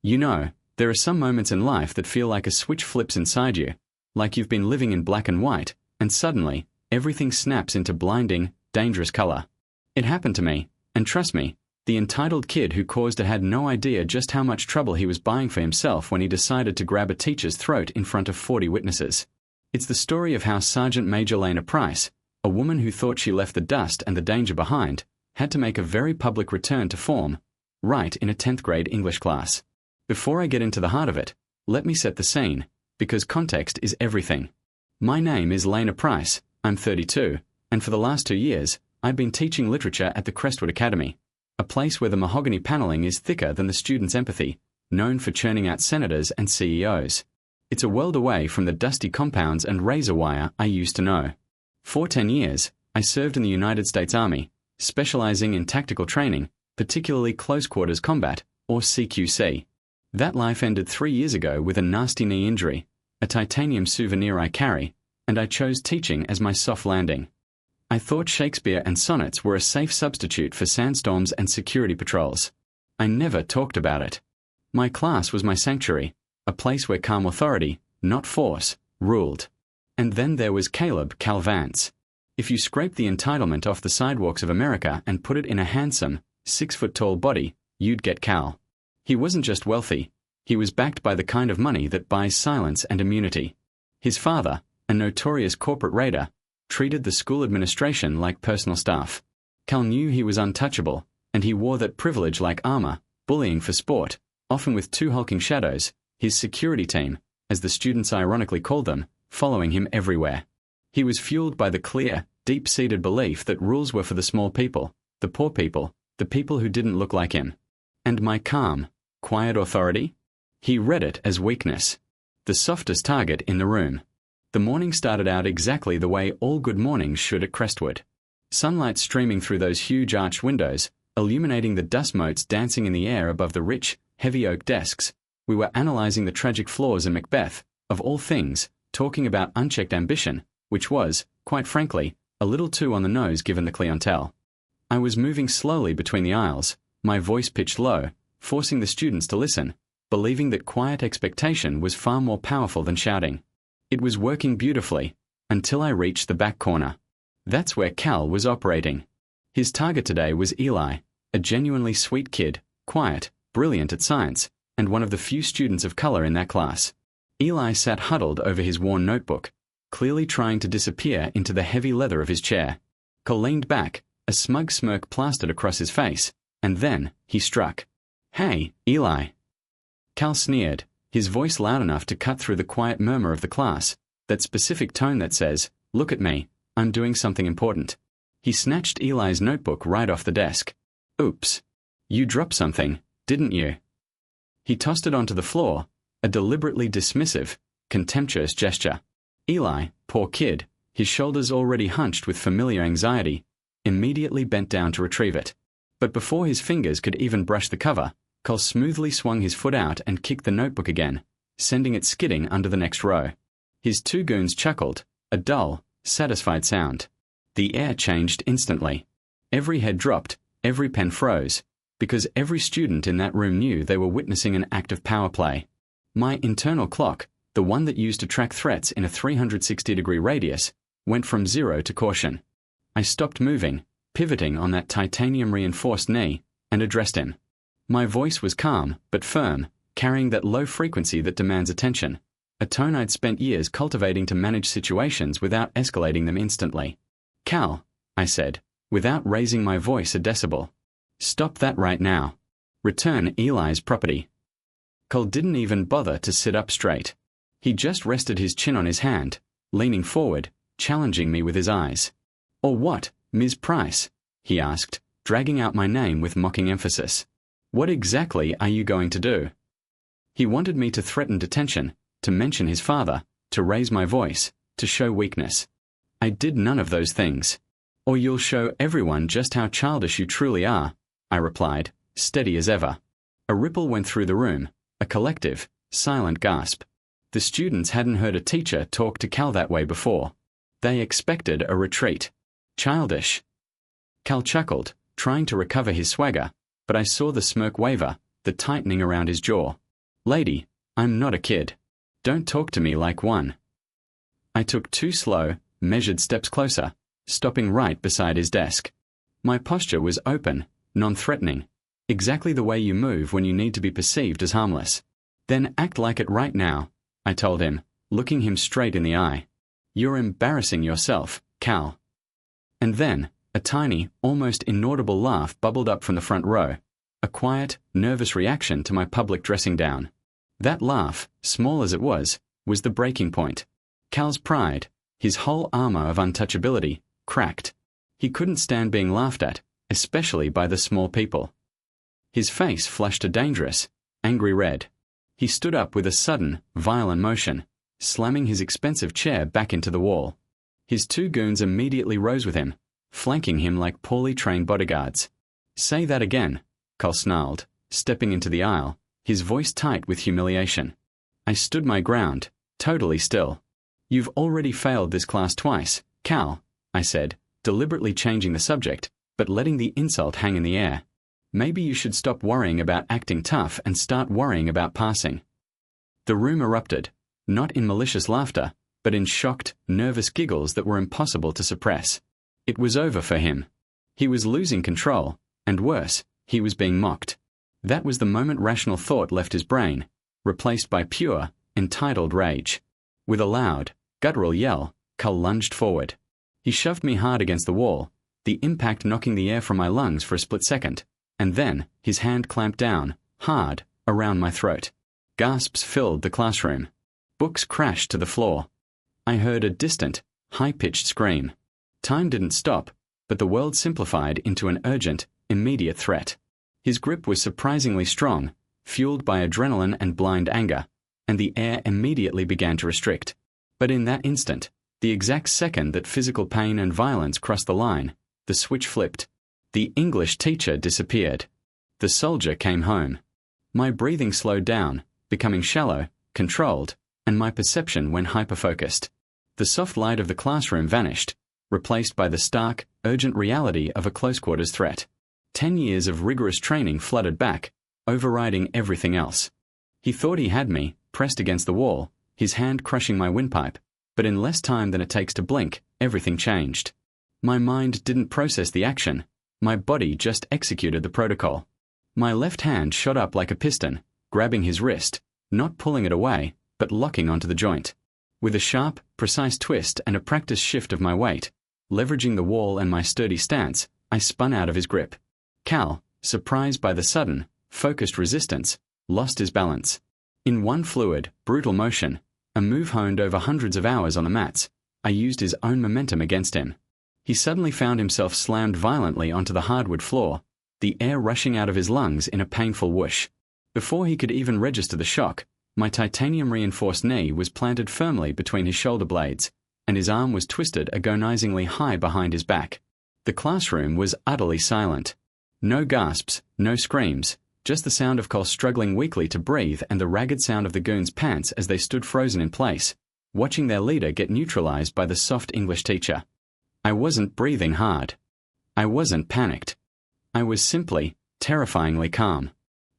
You know, there are some moments in life that feel like a switch flips inside you, like you've been living in black and white, and suddenly, everything snaps into blinding, dangerous color. It happened to me, and trust me, the entitled kid who caused it had no idea just how much trouble he was buying for himself when he decided to grab a teacher's throat in front of 40 witnesses. It's the story of how Sergeant Major Lena Price, a woman who thought she left the dust and the danger behind, had to make a very public return to form, right in a 10th grade English class. Before I get into the heart of it, let me set the scene, because context is everything. My name is Lena Price, I'm 32, and for the last 2 years, I've been teaching literature at the Crestwood Academy, a place where the mahogany paneling is thicker than the students' empathy, known for churning out senators and CEOs. It's a world away from the dusty compounds and razor wire I used to know. For 10 years, I served in the United States Army, specializing in tactical training, particularly close quarters combat, or CQC. That life ended 3 years ago with a nasty knee injury, a titanium souvenir I carry, and I chose teaching as my soft landing. I thought Shakespeare and sonnets were a safe substitute for sandstorms and security patrols. I never talked about it. My class was my sanctuary, a place where calm authority, not force, ruled. And then there was Caleb Cal Vance. If you scrape the entitlement off the sidewalks of America and put it in a handsome, 6-foot-tall body, you'd get Cal. He wasn't just wealthy, he was backed by the kind of money that buys silence and immunity. His father, a notorious corporate raider, treated the school administration like personal staff. Cal knew he was untouchable, and he wore that privilege like armor, bullying for sport, often with 2 hulking shadows, his security team, as the students ironically called them, following him everywhere. He was fueled by the clear, deep-seated belief that rules were for the small people, the poor people, the people who didn't look like him. And my calm, quiet authority? He read it as weakness. The softest target in the room. The morning started out exactly the way all good mornings should at Crestwood. Sunlight streaming through those huge arched windows, illuminating the dust motes dancing in the air above the rich, heavy oak desks. We were analyzing the tragic flaws in Macbeth, of all things, talking about unchecked ambition, which was, quite frankly, a little too on the nose given the clientele. I was moving slowly between the aisles, my voice pitched low, forcing the students to listen, believing that quiet expectation was far more powerful than shouting. It was working beautifully, until I reached the back corner. That's where Cal was operating. His target today was Eli, a genuinely sweet kid, quiet, brilliant at science, and one of the few students of color in that class. Eli sat huddled over his worn notebook, clearly trying to disappear into the heavy leather of his chair. Cal leaned back, a smug smirk plastered across his face, and then he struck. "Hey, Eli." Cal sneered, his voice loud enough to cut through the quiet murmur of the class, that specific tone that says, "Look at me, I'm doing something important." He snatched Eli's notebook right off the desk. "Oops. You dropped something, didn't you?" He tossed it onto the floor, a deliberately dismissive, contemptuous gesture. Eli, poor kid, his shoulders already hunched with familiar anxiety, immediately bent down to retrieve it. But before his fingers could even brush the cover, Cal smoothly swung his foot out and kicked the notebook again, sending it skidding under the next row. His 2 goons chuckled, a dull, satisfied sound. The air changed instantly. Every head dropped, every pen froze, because every student in that room knew they were witnessing an act of power play. My internal clock, the one that used to track threats in a 360-degree radius, went from 0 to caution. I stopped moving, pivoting on that titanium-reinforced knee, and addressed him. My voice was calm, but firm, carrying that low frequency that demands attention, a tone I'd spent years cultivating to manage situations without escalating them instantly. "Cal," I said, without raising my voice a decibel. "Stop that right now. Return Eli's property." Cal didn't even bother to sit up straight. He just rested his chin on his hand, leaning forward, challenging me with his eyes. "Or what, Ms. Price?" he asked, dragging out my name with mocking emphasis. "What exactly are you going to do?" He wanted me to threaten detention, to mention his father, to raise my voice, to show weakness. I did none of those things. "Or you'll show everyone just how childish you truly are," I replied, steady as ever. A ripple went through the room, a collective, silent gasp. The students hadn't heard a teacher talk to Cal that way before. They expected a retreat. Childish. Cal chuckled, trying to recover his swagger, but I saw the smirk waver, the tightening around his jaw. Lady, I'm not a kid. Don't talk to me like one. I took 2 slow, measured steps closer, stopping right beside his desk. My posture was open, non-threatening, exactly the way you move when you need to be perceived as harmless. Then act like it right now, I told him, looking him straight in the eye. You're embarrassing yourself, Cal. And then, a tiny, almost inaudible laugh bubbled up from the front row, a quiet, nervous reaction to my public dressing down. That laugh, small as it was the breaking point. Cal's pride, his whole armor of untouchability, cracked. He couldn't stand being laughed at, especially by the small people. His face flushed a dangerous, angry red. He stood up with a sudden, violent motion, slamming his expensive chair back into the wall. His 2 goons immediately rose with him, flanking him like poorly trained bodyguards. Say that again, Cal snarled, stepping into the aisle, his voice tight with humiliation. I stood my ground, totally still. You've already failed this class twice, Cal, I said, deliberately changing the subject, but letting the insult hang in the air. Maybe you should stop worrying about acting tough and start worrying about passing. The room erupted, not in malicious laughter, but in shocked, nervous giggles that were impossible to suppress. It was over for him. He was losing control, and worse, he was being mocked. That was the moment rational thought left his brain, replaced by pure, entitled rage. With a loud, guttural yell, Cal lunged forward. He shoved me hard against the wall, the impact knocking the air from my lungs for a split second, and then his hand clamped down, hard, around my throat. Gasps filled the classroom. Books crashed to the floor. I heard a distant, high-pitched scream. Time didn't stop, but the world simplified into an urgent, immediate threat. His grip was surprisingly strong, fueled by adrenaline and blind anger, and the air immediately began to restrict. But in that instant, the exact second that physical pain and violence crossed the line, the switch flipped. The English teacher disappeared. The soldier came home. My breathing slowed down, becoming shallow, controlled, and my perception went hyper-focused. The soft light of the classroom vanished, replaced by the stark, urgent reality of a close-quarters threat. 10 years of rigorous training flooded back, overriding everything else. He thought he had me, pressed against the wall, his hand crushing my windpipe, but in less time than it takes to blink, everything changed. My mind didn't process the action. My body just executed the protocol. My left hand shot up like a piston, grabbing his wrist, not pulling it away, but locking onto the joint. With a sharp, precise twist and a practiced shift of my weight, leveraging the wall and my sturdy stance, I spun out of his grip. Cal, surprised by the sudden, focused resistance, lost his balance. In one fluid, brutal motion, a move honed over hundreds of hours on the mats, I used his own momentum against him. He suddenly found himself slammed violently onto the hardwood floor, the air rushing out of his lungs in a painful whoosh. Before he could even register the shock, my titanium-reinforced knee was planted firmly between his shoulder blades, and his arm was twisted agonizingly high behind his back. The classroom was utterly silent. No gasps, no screams, just the sound of Cole struggling weakly to breathe and the ragged sound of the goons' pants as they stood frozen in place, watching their leader get neutralized by the soft English teacher. I wasn't breathing hard. I wasn't panicked. I was simply, terrifyingly calm.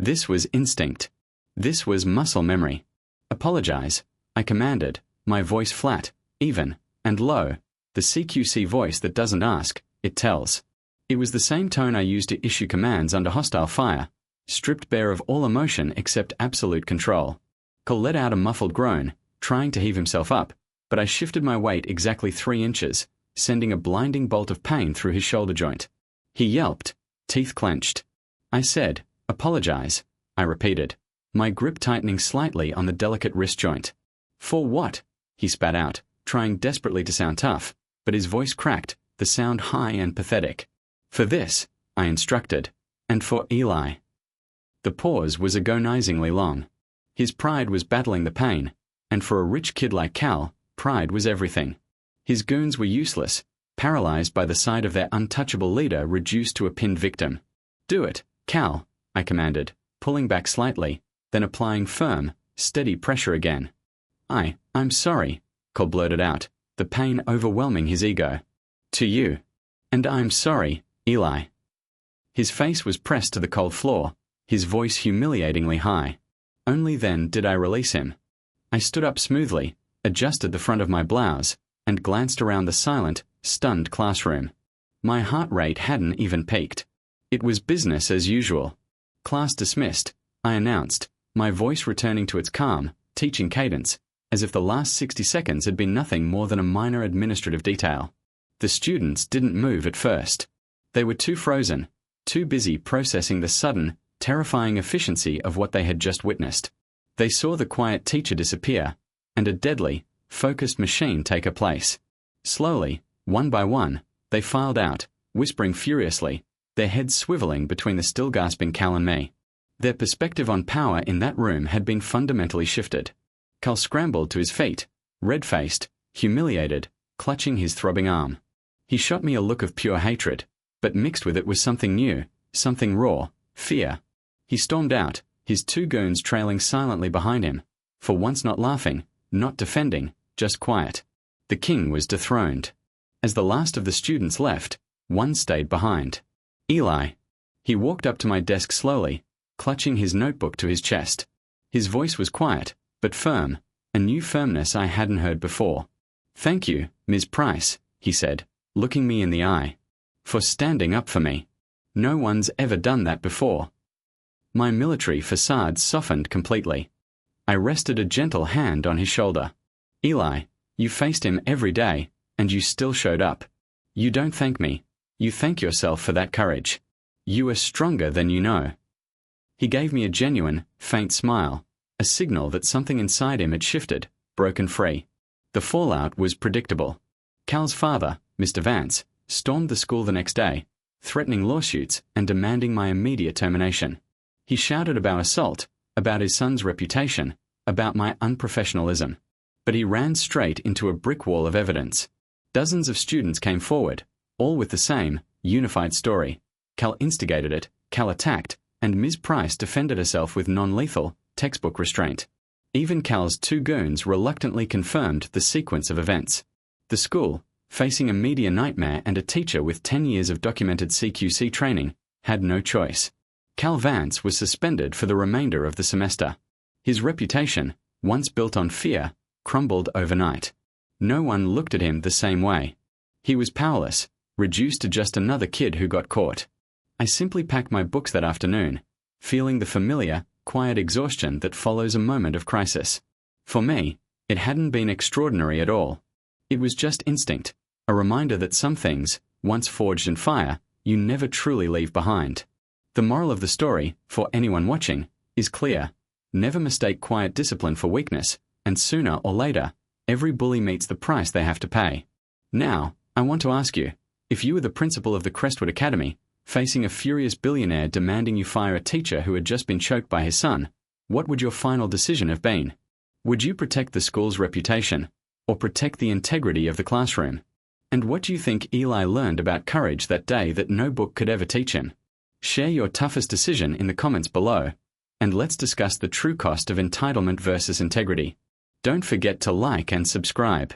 This was instinct. This was muscle memory. Apologize, I commanded, my voice flat, even, and low, the CQC voice that doesn't ask, it tells. It was the same tone I used to issue commands under hostile fire, stripped bare of all emotion except absolute control. Cole let out a muffled groan, trying to heave himself up, but I shifted my weight exactly 3 inches, sending a blinding bolt of pain through his shoulder joint. He yelped, teeth clenched. I said, apologize, I repeated, my grip tightening slightly on the delicate wrist joint. For what? He spat out, trying desperately to sound tough, but his voice cracked, the sound high and pathetic. For this, I instructed, and for Eli. The pause was agonizingly long. His pride was battling the pain, and for a rich kid like Cal, pride was everything. His goons were useless, paralyzed by the sight of their untouchable leader reduced to a pinned victim. Do it, Cal, I commanded, pulling back slightly, then applying firm, steady pressure again. I'm sorry, Cole blurted out, the pain overwhelming his ego. To you. And I'm sorry, Eli. His face was pressed to the cold floor, his voice humiliatingly high. Only then did I release him. I stood up smoothly, adjusted the front of my blouse, and glanced around the silent, stunned classroom. My heart rate hadn't even peaked. It was business as usual. "Class dismissed," I announced, my voice returning to its calm, teaching cadence, as if the last 60 seconds had been nothing more than a minor administrative detail. The students didn't move at first. They were too frozen, too busy processing the sudden, terrifying efficiency of what they had just witnessed. They saw the quiet teacher disappear, and a deadly, focused machine take her place. Slowly, one by one, they filed out, whispering furiously, their heads swiveling between the still gasping Cal and me. Their perspective on power in that room had been fundamentally shifted. Cal scrambled to his feet, red-faced, humiliated, clutching his throbbing arm. He shot me a look of pure hatred, but mixed with it was something new, something raw, fear. He stormed out, his 2 goons trailing silently behind him, for once not laughing, not defending, just quiet. The king was dethroned. As the last of the students left, one stayed behind. Eli. He walked up to my desk slowly, clutching his notebook to his chest. His voice was quiet, but firm, a new firmness I hadn't heard before. "Thank you, Ms. Price," he said, looking me in the eye, "for standing up for me. No one's ever done that before." My military facade softened completely. I rested a gentle hand on his shoulder. "Eli, you faced him every day, and you still showed up. You don't thank me. You thank yourself for that courage. You are stronger than you know." He gave me a genuine, faint smile, a signal that something inside him had shifted, broken free. The fallout was predictable. Cal's father, Mr. Vance, stormed the school the next day, threatening lawsuits and demanding my immediate termination. He shouted about assault, about his son's reputation, about my unprofessionalism. But he ran straight into a brick wall of evidence. Dozens of students came forward, all with the same, unified story. Cal instigated it, Cal attacked, and Ms. Price defended herself with non-lethal, textbook restraint. Even Cal's 2 goons reluctantly confirmed the sequence of events. The school, facing a media nightmare and a teacher with 10 years of documented CQC training, had no choice. Cal Vance was suspended for the remainder of the semester. His reputation, once built on fear, crumbled overnight. No one looked at him the same way. He was powerless, reduced to just another kid who got caught. I simply packed my books that afternoon, feeling the familiar, quiet exhaustion that follows a moment of crisis. For me, it hadn't been extraordinary at all. It was just instinct, a reminder that some things, once forged in fire, you never truly leave behind. The moral of the story, for anyone watching, is clear. Never mistake quiet discipline for weakness, and sooner or later, every bully meets the price they have to pay. Now, I want to ask you, if you were the principal of the Crestwood Academy, facing a furious billionaire demanding you fire a teacher who had just been choked by his son, what would your final decision have been? Would you protect the school's reputation, or protect the integrity of the classroom? And what do you think Eli learned about courage that day that no book could ever teach him? Share your toughest decision in the comments below, and let's discuss the true cost of entitlement versus integrity. Don't forget to like and subscribe.